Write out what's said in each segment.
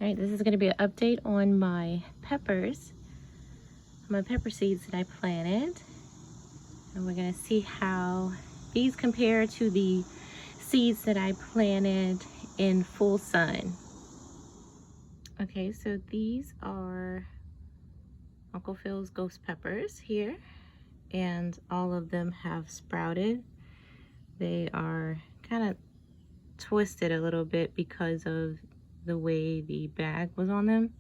All right, this is going to be an update on my peppers, my pepper seeds that I planted. And we're going to see how these compare to the seeds that I planted in full sun. Okay, so these are Uncle Phil's ghost peppers here, and all of them have sprouted. They are kind of twisted a little bit because of the way the bag was on them,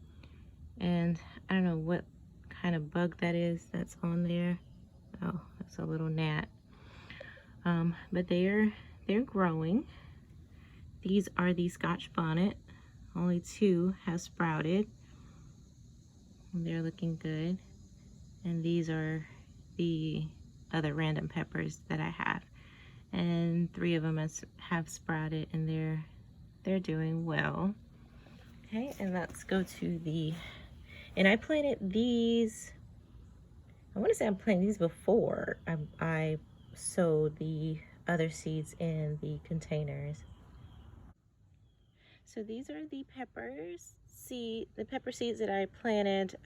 and I don't know what kind of bug that is that's on there. Oh, that's a little gnat. But they're growing. These are the Scotch bonnet. Only 2 have sprouted. They're looking good. And these are the other random peppers that I have, and 3 of them have sprouted, and they're doing well. Okay, and let's go to the, and I planted these, I want to say I planted these before I sowed the other seeds in the containers. So these are the the pepper seeds that I planted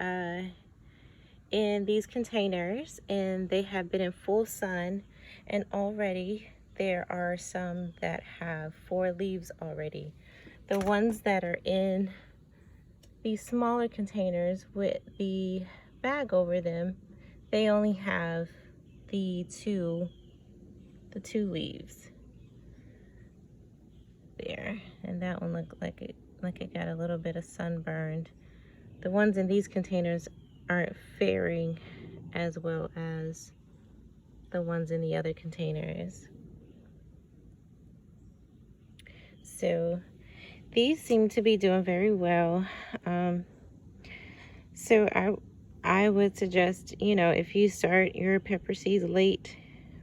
in these containers, and they have been in full sun, and already there are some that have 4 leaves already. The ones that are in these smaller containers with the bag over them, they only have the two leaves there, and that one looked like it got a little bit of sunburned. The ones in these containers aren't faring as well as the ones in the other containers. So these seem to be doing very well. So I would suggest, you know, if you start your pepper seeds late,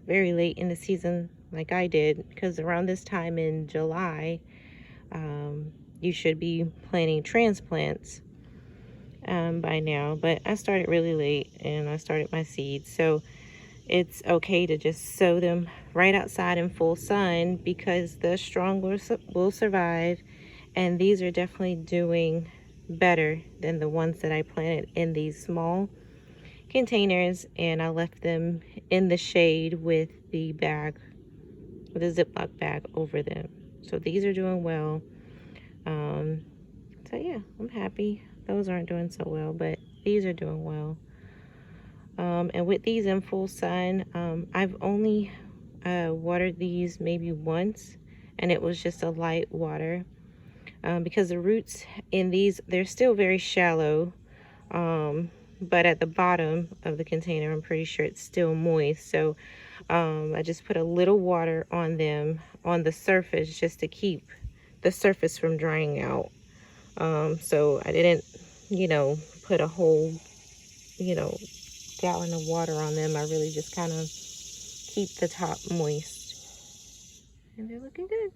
very late in the season like I did, because around this time in July, you should be planting transplants by now, but I started really late and I started my seeds, so it's okay to just sow them right outside in full sun, because the strong will survive, and these are definitely doing better than the ones that I planted in these small containers, and I left them in the shade with the bag, with a Ziploc bag over them. So these are doing well. So yeah, I'm happy. Those aren't doing so well, but these are doing well. And with these in full sun, I've only watered these maybe once, and it was just a light water, because the roots in these, they're still very shallow, but at the bottom of the container, I'm pretty sure it's still moist. So I just put a little water on them on the surface, just to keep the surface from drying out. So I didn't, you know, put a whole, you know, gallon of water on them. I really just kind of keep the top moist, and they're looking good.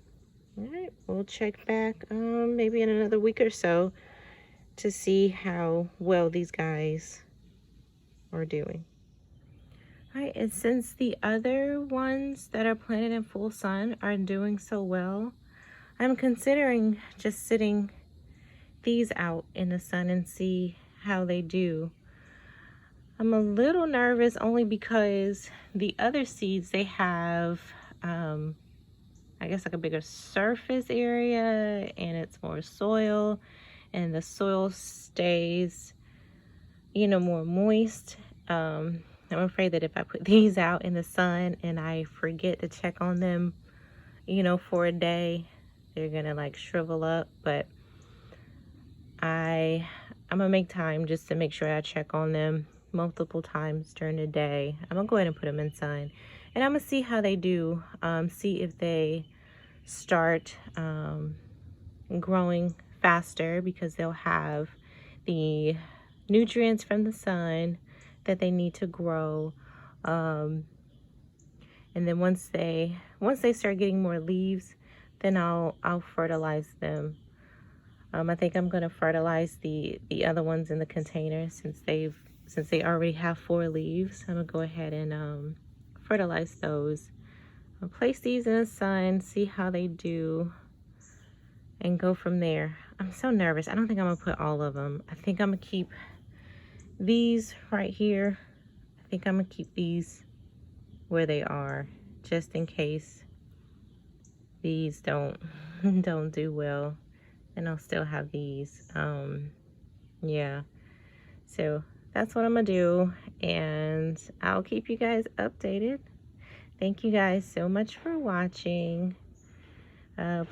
All right, we'll check back maybe in another week or so to see how well these guys are doing. All right, and since the other ones that are planted in full sun are doing so well, I'm considering just sitting these out in the sun and see how they do. I'm a little nervous only because the other seeds, they have I guess like a bigger surface area, and it's more soil, and the soil stays, you know, more moist. I'm afraid that if I put these out in the sun and I forget to check on them, you know, for a day, they're gonna like shrivel up. But I'm gonna make time just to make sure I check on them multiple times during the day. I'm gonna go ahead and put them in sun, and I'm gonna see how they do, see if they start growing faster, because they'll have the nutrients from the sun that they need to grow, and then once they start getting more leaves, then I'll fertilize them. I think I'm going to fertilize the other ones in the container, since they already have 4 leaves. I'm going to go ahead and fertilize those. I'll place these in the sun, see how they do, and go from there. I'm so nervous. I don't think I'm gonna put all of them. I think I'm gonna keep these right here. I think I'm gonna keep these where they are, just in case these don't don't do well. And I'll still have these. Yeah. So that's what I'm gonna do, and I'll keep you guys updated. Thank you guys so much for watching.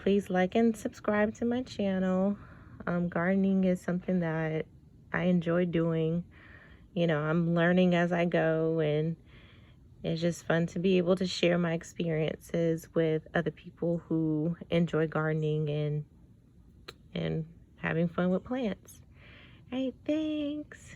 Please like and subscribe to my channel. Gardening is something that I enjoy doing. You know, I'm learning as I go, and it's just fun to be able to share my experiences with other people who enjoy gardening and having fun with plants. All right, thanks.